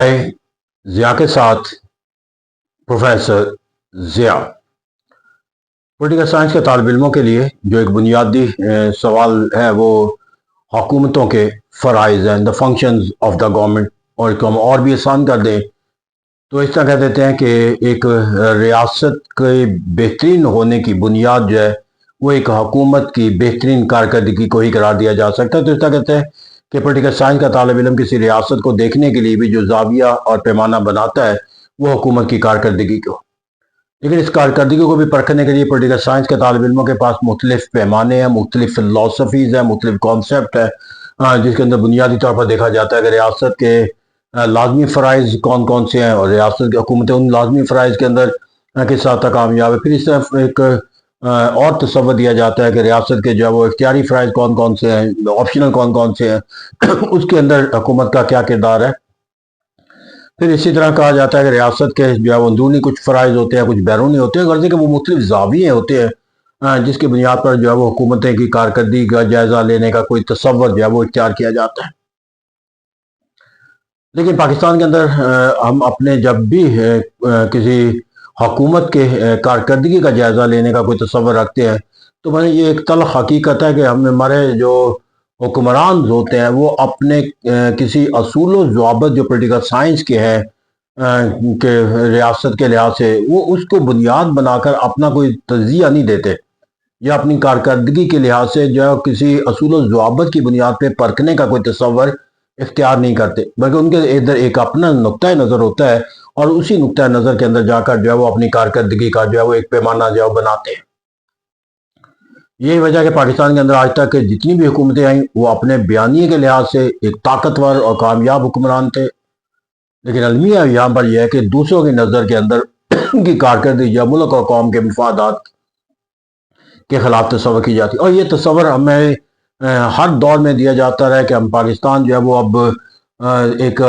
ضیاء کے ساتھ professor Zia political science کے طالب علموں کے لیے جو ایک بنیادی سوال ہے وہ حکومتوں کے فرائض ہیں، the functions of the government, اور کو ہم اور بھی آسان کر دیں تو اس طرح کہہ دیتے ہیں کہ ایک ریاست کے بہترین ہونے کی بنیاد جو ہے وہ ایک حکومت کی بہترین کارکردگی کو ہی قرار دیا جا سکتا ہے۔ تو اس طرح کہتے ہیں کہ پولیٹیکل سائنس کا طالب علم کسی ریاست کو دیکھنے کے لیے بھی جو زاویہ اور پیمانہ بناتا ہے وہ حکومت کی کارکردگی کو، لیکن اس کارکردگی کو بھی پرکھنے کے لیے پولیٹیکل سائنس کے طالب علموں کے پاس مختلف پیمانے ہیں، مختلف فلسفیز ہیں، مختلف کانسیپٹ ہے، جس کے اندر بنیادی طور پر دیکھا جاتا ہے کہ ریاست کے لازمی فرائض کون کون سے ہیں اور ریاست کی حکومتیں ان لازمی فرائض کے اندر کس حد تک کامیاب ہے۔ پھر اس طرف ایک اور تصور دیا جاتا ہے کہ ریاست کے جو ہے وہ اختیاری فرائض کون کون سے ہیں، آپشنل کون کون سے ہیں، اس کے اندر حکومت کا کیا کردار ہے۔ پھر اسی طرح کہا جاتا ہے کہ ریاست کے جو ہے وہ اندرونی کچھ فرائض ہوتے ہیں، کچھ بیرونی ہوتے ہیں، غرض ہے کہ وہ مختلف زاویے ہوتے ہیں جس کی بنیاد پر جو ہے وہ حکومتیں کی کارکردگی کا جائزہ لینے کا کوئی تصور جو ہے وہ اختیار کیا جاتا ہے۔ لیکن پاکستان کے اندر ہم اپنے جب بھی کسی حکومت کے کارکردگی کا جائزہ لینے کا کوئی تصور رکھتے ہیں تو یہ ایک تلخ حقیقت ہے کہ ہمارے جو حکمران ہوتے ہیں وہ اپنے کسی اصول و ضوابط جو پولیٹیکل سائنس کے ہیں کہ ریاست کے لحاظ سے وہ اس کو بنیاد بنا کر اپنا کوئی تجزیہ نہیں دیتے، یا اپنی کارکردگی کے لحاظ سے جو کسی اصول و ضوابط کی بنیاد پہ پرکھنے کا کوئی تصور اختیار نہیں کرتے، بلکہ ان کے ادھر ایک اپنا نقطۂ نظر ہوتا ہے اور اسی نقطۂ نظر کے اندر جا کر جو ہے وہ اپنی کارکردگی کا جو ہے وہ ایک پیمانہ جو ہے بناتے ہیں۔ یہی وجہ کہ پاکستان کے اندر آج تک جتنی بھی حکومتیں آئیں وہ اپنے بیانیے کے لحاظ سے ایک طاقتور اور کامیاب حکمران تھے، لیکن المیہ یہاں پر یہ ہے کہ دوسروں کی نظر کے اندر ان کی کارکردگی یا ملک اور قوم کے مفادات کے خلاف تصور کی جاتی، اور یہ تصور ہمیں ہر دور میں دیا جاتا رہا ہے کہ ہم پاکستان جو ہے وہ اب ایک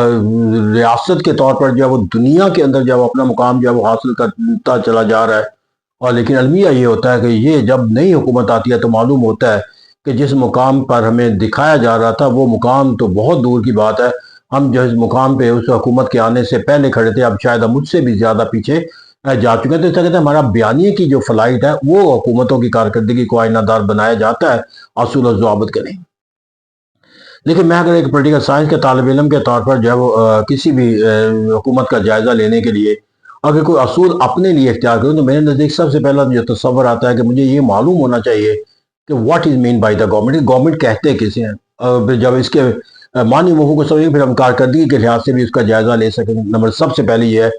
ریاست کے طور پر جو ہے وہ دنیا کے اندر جو ہے وہ اپنا مقام جو ہے وہ حاصل کرتا چلا جا رہا ہے، اور لیکن المیہ یہ ہوتا ہے کہ یہ جب نئی حکومت آتی ہے تو معلوم ہوتا ہے کہ جس مقام پر ہمیں دکھایا جا رہا تھا وہ مقام تو بہت دور کی بات ہے، ہم جو اس مقام پہ اس حکومت کے آنے سے پہلے کھڑے تھے اب شاید ہم مجھ سے بھی زیادہ پیچھے جا چکے ہیں۔ تو اس طرح کہتے ہیں ہمارا بیانیے کی جو فلائٹ ہے وہ حکومتوں کی کارکردگی کو آئینہ دار بنایا جاتا ہے، اصول و ضوابط کے نہیں۔ لیکن میں اگر ایک پولیٹیکل سائنس کے طالب علم کے طور پر جو ہے وہ کسی بھی حکومت کا جائزہ لینے کے لیے اگر کوئی اصول اپنے لیے اختیار کروں تو میرے نزدیک سب سے پہلا جو تصور آتا ہے کہ مجھے یہ معلوم ہونا چاہیے کہ what is mean by the government, government کہتے کسے ہیں، جب اس کے معنی مفہوم کو سمجھیں پھر ہم کارکردگی کے لحاظ سے بھی اس کا جائزہ لے سکیں۔ نمبر سب سے پہلے یہ ہے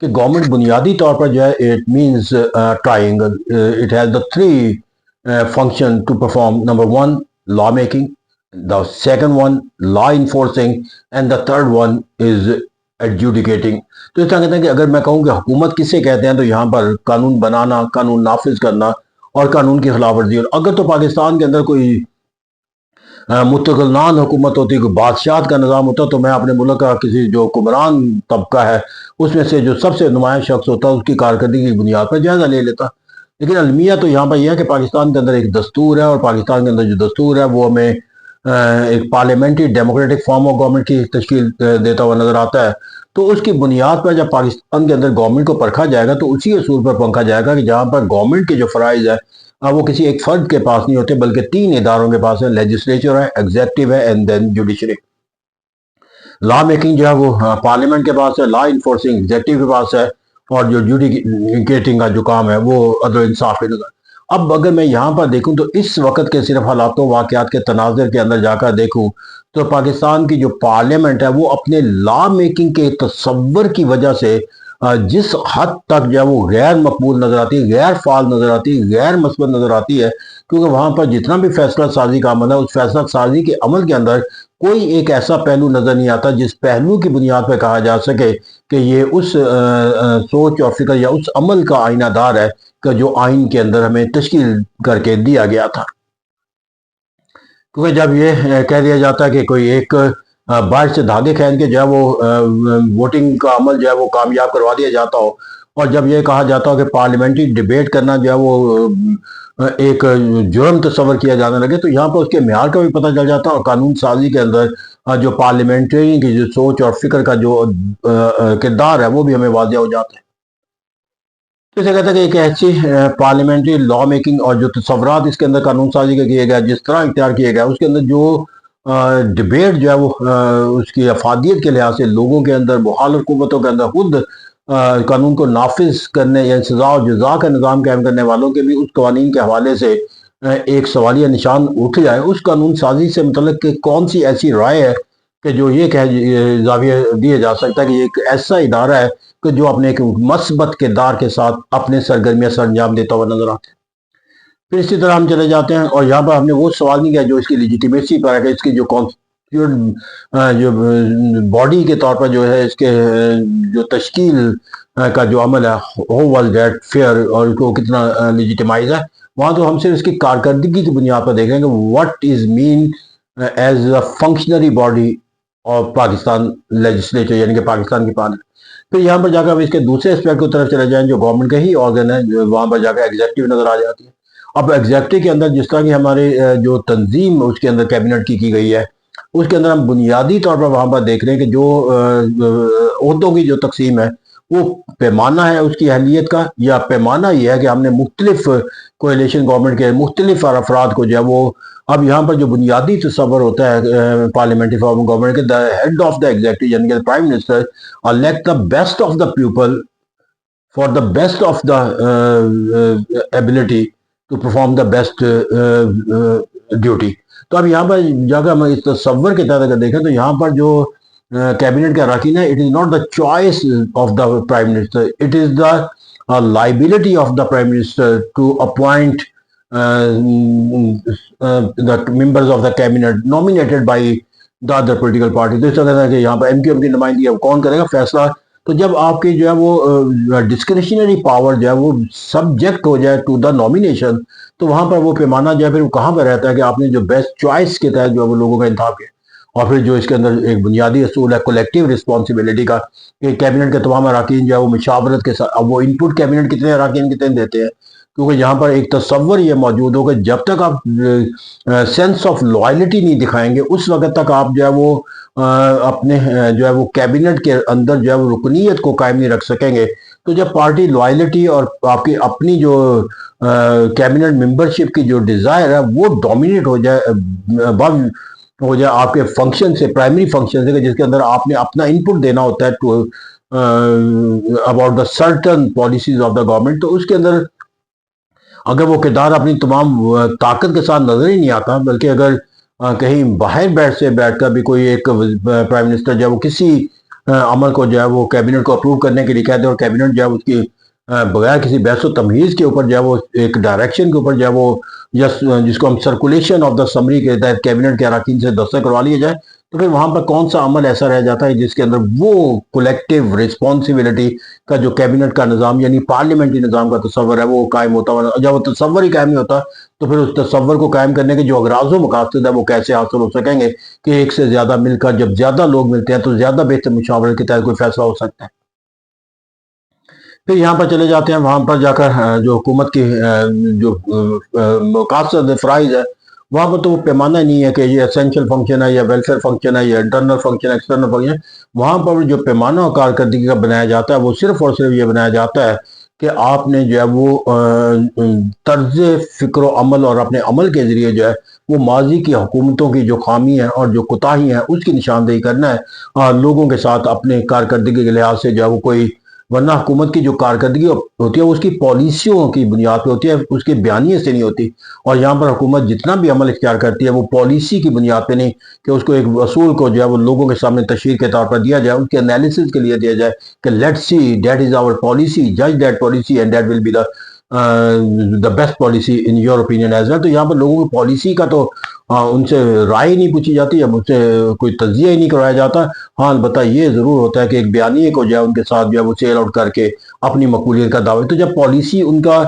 کہ گورنمنٹ بنیادی طور پر جو ہے it means triangle, it has the three function to perform. Number one, law making. The second one, law enforcing. And the third one is adjudicating. تو اس طرح کہتے ہیں کہ اگر میں کہوں کہ حکومت کسے کہتے ہیں تو یہاں پر قانون بنانا، قانون نافذ کرنا اور قانون کی خلاف ورزی۔ اگر تو پاکستان کے اندر کوئی متغلان حکومت ہوتی، کوئی بادشاہت کا نظام ہوتا تو میں اپنے ملک کا کسی جو حکمران طبقہ ہے اس میں سے جو سب سے نمایاں شخص ہوتا اس کی کارکردگی کی بنیاد پر جائزہ لے لیتا۔ لیکن المیہ تو یہاں پر یہ ہے کہ پاکستان کے اندر ایک دستور ہے، اور پاکستان کے اندر جو دستور ہے وہ ہمیں ایک parliamentary democratic form of government کی تشکیل دیتا ہوا نظر آتا ہے۔ تو اس کی بنیاد پر جب پاکستان کے اندر گورنمنٹ کو پرکھا جائے گا تو اسی اصول پر پرکھا جائے گا کہ جہاں پر گورنمنٹ کے جو فرائض ہے وہ کسی ایک فرد کے پاس نہیں ہوتے بلکہ تین اداروں کے پاس ہے، لیجسلیچر ہے، ایگزیکٹو ہے and then judiciary. Law making جو ہے وہ پارلیمنٹ کے پاس ہے، لا انفورسنگ ایگزیکٹو کے پاس ہے، اور جو جوڈیکیٹنگ کا جو کام ہے وہ عدل و انصاف کے نظر۔ اب اگر میں یہاں پر دیکھوں تو اس وقت کے صرف حالات و واقعات کے تناظر کے اندر جا کر دیکھوں تو پاکستان کی جو پارلیمنٹ ہے وہ اپنے لا میکنگ کے تصور کی وجہ سے جس حد تک جو ہے وہ غیر مقبول نظر آتی ہے، غیر فعال نظر آتی ہے، غیر مثبت نظر آتی ہے، کیونکہ وہاں پر جتنا بھی فیصلہ سازی کا عمل ہے اس فیصلہ سازی کے عمل کے اندر کوئی ایک ایسا پہلو نظر نہیں آتا جس پہلو کی بنیاد پہ کہا جا سکے کہ یہ اس سوچ اور فکر یا اس عمل کا آئینہ دار ہے کہ جو آئین کے اندر ہمیں تشکیل کر کے دیا گیا تھا۔ کیونکہ جب یہ کہہ دیا جاتا ہے کہ کوئی ایک باہر سے دھاگے کھینچ کے جو ہے وہ ووٹنگ کا عمل جو ہے وہ کامیاب کروا دیا جاتا ہو اور جب یہ کہا جاتا ہو کہ پارلیمنٹری ڈیبیٹ کرنا جو ہے وہ ایک جرم تصور کیا جانے لگے، تو یہاں پر اس کے معیار کا بھی پتہ چل جاتا ہے، اور قانون سازی کے اندر جو پارلیمنٹری کی جو سوچ اور فکر کا جو کردار ہے وہ بھی ہمیں واضح ہو جاتا ہے۔ تو اسے کہتا ہے کہ ایک ایسی پارلیمنٹری لا میکنگ اور جو تصورات اس کے اندر قانون سازی کے کیے گئے، جس طرح اختیار کیے گئے، اس کے اندر جو ڈیبیٹ جو ہے وہ اس کی افادیت کے لحاظ سے لوگوں کے اندر، مخالف قوتوں کے اندر خود قانون کو نافذ کرنے یا سزا و جزا کا نظام قائم کرنے والوں کے بھی اس قوانین کے حوالے سے ایک سوالیہ نشان اٹھ جائے، اس قانون سازی سے متعلق کہ کون سی ایسی رائے ہے کہ جو یہ زاویہ دیا جا سکتا ہے کہ یہ ایک ایسا ادارہ ہے کہ جو اپنے ایک مثبت کردار کے ساتھ اپنے سرگرمیاں سر انجام دیتا ہوا نظر آتا ہے۔ پھر اسی طرح ہم چلے جاتے ہیں، اور یہاں پر ہم نے وہ سوال نہیں کیا جو اس کی لیجیٹیمیسی پر ہے، کہ اس کی جو جو باڈی کے طور پر جو ہے اس کے جو تشکیل کا جو عمل ہے، ہو واز دیٹ فیئر، اور اس کو کتنا لیجیٹیمائز ہے، وہاں تو ہم صرف اس کی کارکردگی کی بنیاد پر دیکھ رہے ہیں کہ what is main as a functionary body اور پاکستان لیجسلیچر، یعنی کہ پاکستان کی پارلیمنٹ۔ پھر یہاں پر جا کر ہم اس کے دوسرے اسپیکٹ کی طرف چلے جائیں جو گورنمنٹ کے ہی آرگن ہے، جو وہاں پر جا کر ایگزیکٹو نظر آ جاتی ہے۔ اب ایگزیکٹو کے اندر جس طرح کی ہمارے جو تنظیم اس کے اندر کیبنٹ کی گئی ہے، اس کے اندر ہم بنیادی طور پر وہاں پر دیکھ رہے ہیں کہ جو عہدوں کی جو تقسیم ہے وہ پیمانہ ہے اس کی اہلیت کا، یا پیمانہ یہ ہے کہ ہم نے مختلف کولیشن گورنمنٹ کے مختلف افراد کو جو ہے وہ، اب یہاں پر جو بنیادی تصور ہوتا ہے پارلیمنٹری فارم گورنمنٹ کے، the head of the executive یعنی کہ prime minister elect the best of the people for the best of the ability to perform the best duty۔ تو اب یہاں پر جا کر ہم اس تصور کے تحت اگر دیکھیں تو یہاں پر جو کیبنٹ کا اراکین ہے، it is not the choice of the prime minister, it is the liability of the prime minister to appoint the members of the cabinet nominated by the other political party۔ تو اس طرح کہ یہاں پر M Q M کی نمائندگی اب کون کرے گا فیصلہ، تو جب آپ کی جو ہے وہ ڈسکریشنری پاور جو ہے وہ سبجیکٹ ہو جائے ٹو دا نومینیشن، تو وہاں پر وہ پیمانہ جو ہے پھر وہ کہاں پہ رہتا ہے کہ آپ نے جو بیسٹ چوائس کے تحت جو ہے وہ لوگوں کا انتخاب کیا۔ اور پھر جو اس کے اندر ایک بنیادی اصول ہے کولیکٹیو رسپانسبلٹی کا، کہ کیبنٹ کے تمام اراکین جو ہے وہ مشاورت کے ساتھ، اب وہ ان پٹ کیبنٹ کتنے اراکین کتنے دیتے ہیں، کیونکہ یہاں پر ایک تصور یہ موجود ہو کہ جب تک آپ سینس آف لائلٹی نہیں دکھائیں گے اس وقت تک آپ جو ہے وہ اپنے جو ہے وہ کیبنٹ کے اندر جو ہے وہ رکنیت کو قائم نہیں رکھ سکیں گے۔ تو جب پارٹی لائلٹی اور آپ کی اپنی جو کیبنٹ ممبرشپ کی جو ڈیزائر ہے وہ ڈومینیٹ ہو جائے، ہو جائے آپ کے فنکشن سے، پرائمری فنکشن سے، جس کے اندر آپ نے اپنا انپٹ دینا ہوتا ہے to about the certain policies of the government, تو اس کے اندر اگر وہ کردار اپنی تمام طاقت کے ساتھ نظر ہی نہیں آتا، بلکہ اگر کہیں باہر بیٹھ کر بھی کوئی ایک پرائم منسٹر جو ہے وہ کسی عمل کو جو ہے وہ کیبنٹ کو اپروو کرنے کے لیے کہتے ہیں، اور کیبنٹ جو ہے اس کی بغیر کسی بحث و تمیز کے اوپر جو ہے وہ ایک ڈائریکشن کے اوپر جو ہے وہ جس کو ہم سرکولیشن آف دا سمری کے تحت کیبنٹ کے اراکین سے دستخط کروا لیے جائے، تو پھر وہاں پر کون سا عمل ایسا رہ جاتا ہے جس کے اندر وہ کولیکٹیو رسپانسبلٹی کا جو کیبنٹ کا نظام یعنی پارلیمنٹری نظام کا تصور ہے وہ قائم ہوتا ہوا، جب وہ تصور ہی قائم نہیں ہوتا تو پھر اس تصور کو قائم کرنے کے جو اغراض و مقاصد ہے وہ کیسے حاصل ہو سکیں گے، کہ ایک سے زیادہ مل کر جب زیادہ لوگ ملتے ہیں تو زیادہ بہتر مشاورت کے تحت کوئی فیصلہ ہو سکتا ہے۔ پھر یہاں پر چلے جاتے ہیں، وہاں پر جا کر جو حکومت کی جو مقاصد فرائض ہے وہاں پر تو وہ پیمانہ نہیں ہے کہ یہ اسینشل فنکشن ہے یا ویلفیئر فنکشن ہے یا انٹرنل فنکشن ہے ایکسٹرنل فنکشن ہے، وہاں پر جو پیمانہ اور کارکردگی کا بنایا جاتا ہے وہ صرف اور صرف یہ بنایا جاتا ہے کہ آپ نے جو ہے وہ طرز فکر و عمل اور اپنے عمل کے ذریعے جو ہے وہ ماضی کی حکومتوں کی جو خامی ہیں اور جو کوتاہی ہیں اس کی نشاندہی کرنا ہے، اور لوگوں کے ساتھ اپنے کارکردگی کے لحاظ سے جو ہے وہ کوئی، ورنہ حکومت کی جو کارکردگی ہوتی ہے اس کی پالیسیوں کی بنیاد پہ ہوتی ہے، اس کے بیانیے سے نہیں ہوتی، اور یہاں پر حکومت جتنا بھی عمل اختیار کرتی ہے وہ پالیسی کی بنیاد پہ نہیں، کہ اس کو ایک اصول کو جو ہے وہ لوگوں کے سامنے تشہیر کے طور پر دیا جائے، اس کے انالیسس کے لیے دیا جائے کہ let see that is our policy, جج that policy and that will be the best policy in your opinion as well. تو یہاں پر لوگوں کی پالیسی کا تو ان سے رائے نہیں پوچھی جاتی، یا ان سے کوئی تجزیہ ہی نہیں کروایا جاتا، ہاں البتہ یہ ضرور ہوتا ہے کہ ایک بیانیے کو جو ہے ان کے ساتھ جو ہے وہ سیل آؤٹ کر کے اپنی مقبولیت کا دعویٰ، تو جب پالیسی ان کا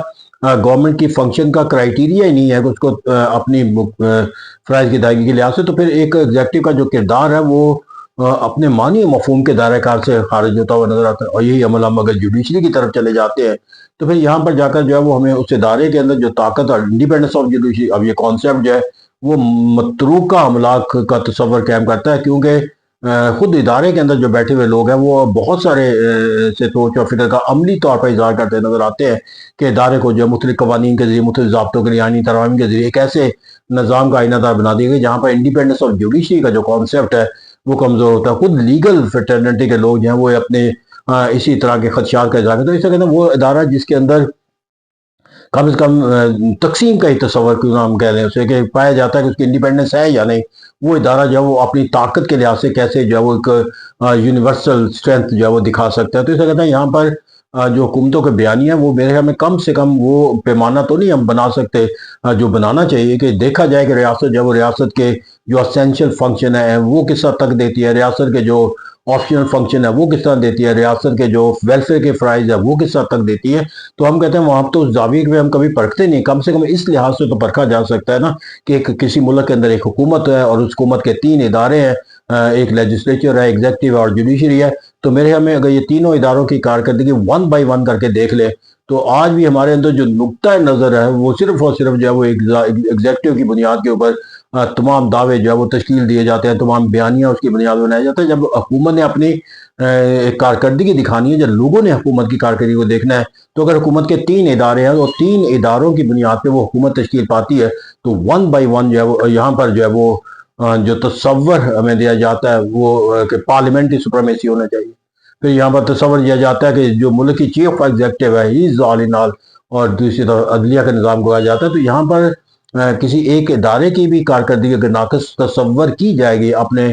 گورنمنٹ کی فنکشن کا کرائیٹیریا ہی نہیں ہے کہ اس کو اپنی فرائض کی ادائیگی کے لحاظ سے، تو پھر ایک ایگزیکٹو کا جو کردار ہے وہ اپنے معنی مفہوم کے دائرہ کار سے خارج ہوتا ہوا نظر آتا ہے، اور یہی عمل ہم اگر جوڈیشری کی طرف چلے جاتے ہیں تو پھر یہاں پر جا کر جو ہے وہ ہمیں اس ادارے کے اندر جو طاقت اور انڈیپینڈنس آف جوڈیشری، اب یہ کانسیپٹ جو ہے وہ متروکہ املاک کا تصور قائم کرتا ہے، کیونکہ خود ادارے کے اندر جو بیٹھے ہوئے لوگ ہیں وہ بہت سارے سے سوچ اور فکر کا عملی طور پر اظہار کرتے نظر آتے ہیں کہ ادارے کو جو مختلف قوانین کے ذریعے، مختلف ضابطوں کے لیے، آئینی ترامیم کے ذریعے ایک ایسے نظام کا آئینہ دار بنا دیا گیا جہاں پر انڈیپینڈنس آف جوڈیشری کا جو کانسیپٹ ہے وہ کمزور ہوتا ہے۔ خود لیگل فریٹرنٹی کے لوگ جو ہیں وہ اپنے اسی طرح کے خدشات کا اظہار کرتے ہیں۔ اس طرح وہ ادارہ جس کے اندر کم سے کم تقسیم کا ہی تصور کیوں نہ ہم کہہ لیں اسے، کہ پایا جاتا ہے کہ اس کی انڈیپینڈنس ہے یا نہیں، وہ ادارہ جو ہے وہ اپنی طاقت کے لحاظ سے کیسے جو ہے وہ ایک یونیورسل اسٹرینتھ جو ہے وہ دکھا سکتا ہے۔ تو اسے کہتے ہیں یہاں پر جو حکومتوں کے بیانیہ وہ میرے خیال میں کم سے کم وہ پیمانہ تو نہیں ہم بنا سکتے جو بنانا چاہیے، کہ دیکھا جائے کہ ریاست جو ہے وہ ریاست کے جو اسینشل فنکشن ہے وہ کس حد تک دیتی ہے، ریاست کے جو آپشنل فنکشن ہے وہ کس طرح دیتی ہے، ریاست کے جو ویلفیئر کے فرائض ہے وہ کس حد تک دیتی ہے۔ تو ہم کہتے ہیں وہاں تو اس زاویے پہ ہم کبھی پرکھتے نہیں، کم سے کم اس لحاظ سے تو پرکھا جا سکتا ہے نا کہ کسی ملک کے اندر ایک حکومت ہے اور اس حکومت کے 3 ادارے ہیں، ایک لیجسلیچر ہے، ایگزیکٹو اور جوڈیشری ہے۔ تو میرے خیال میں اگر یہ تینوں اداروں کی کارکردگی 1 بائی 1 کر کے دیکھ لیں تو آج بھی ہمارے اندر جو نقطۂ نظر ہے وہ صرف اور صرف جو ہے وہ ایگزیکٹو کی بنیاد کے اوپر تمام دعوے جو ہے وہ تشکیل دیے جاتے ہیں، تمام بیانیاں اس کی بنیاد بنائے جاتے ہیں۔ جب حکومت نے اپنی کارکردگی دکھانی ہے، جب لوگوں نے حکومت کی کارکردگی کو دیکھنا ہے، تو اگر حکومت کے 3 ادارے ہیں اور 3 اداروں کی بنیاد پہ وہ حکومت تشکیل پاتی ہے تو 1 بائی 1 جو ہے وہ یہاں پر جو ہے وہ جو تصور ہمیں دیا جاتا ہے وہ کہ پارلیمنٹری سپریمیسی ہونا چاہیے۔ پھر یہاں پر تصور دیا جاتا ہے کہ جو ملک کی چیف ایگزیکٹو ہے ہی از آل ان آل، اور دوسری طرف عدلیہ کا نظام کہا جاتا ہے۔ تو یہاں پر کسی ایک ادارے کی بھی کارکردگی اگر ناقص تصور کی جائے گی اپنے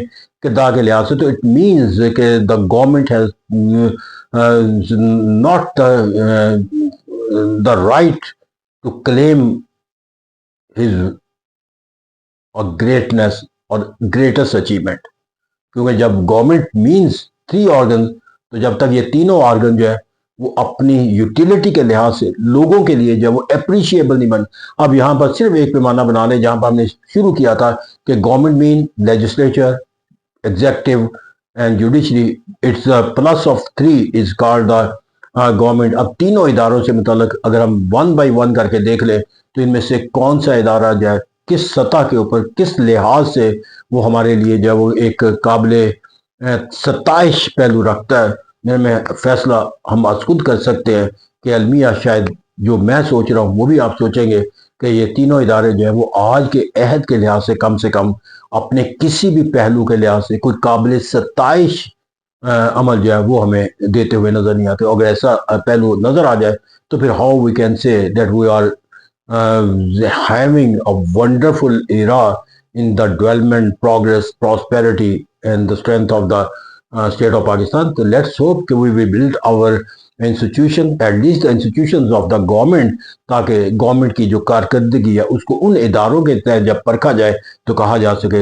کردار کے لحاظ سے تو اٹ مینز کہ the government has not the right to claim his or greatness or greatest achievement، کیونکہ جب گورنمنٹ مینز 3 آرگن، تو جب تک یہ تینوں آرگن جو ہے وہ اپنی یوٹیلیٹی کے لحاظ سے لوگوں کے لیے جو ہے وہ اپریشیبل نہیں بن۔ اب یہاں پر صرف ایک پیمانہ بنا لیں جہاں پر ہم نے شروع کیا تھا کہ گورنمنٹ مین legislature, executive and judiciary, it's plus of 3 is called the government. اب تینوں اداروں سے متعلق اگر ہم 1 بائی 1 کر کے دیکھ لیں تو ان میں سے کون سا ادارہ جو ہے کس سطح کے اوپر کس لحاظ سے وہ ہمارے لیے جو ہے وہ ایک قابل ستائش پہلو رکھتا ہے، میرے میں فیصلہ ہم از خود کر سکتے ہیں کہ المیہ شاید جو میں سوچ رہا ہوں وہ بھی آپ سوچیں گے کہ یہ تینوں ادارے جو ہیں وہ آج کے عہد کے لحاظ سے کم اپنے کسی بھی پہلو کے لحاظ سے کوئی قابل ستائش عمل جو ہے وہ ہمیں دیتے ہوئے نظر نہیں آتے۔ اگر ایسا پہلو نظر آ جائے تو پھر how we can say that we are having a wonderful era in the development, progress, prosperity and the strength of the state of Pakistan. So let's hope that we will build our institution, at least the institutions of the government، تاکہ government کی جو کارکردگی ہے اس کو ان اداروں کے تحت جب پرکھا جائے تو کہا جا سکے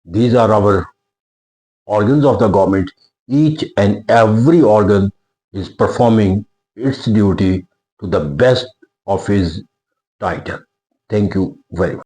these are our organs of the government. Each and every organ is performing its duty to the best of his title. Thank you very much.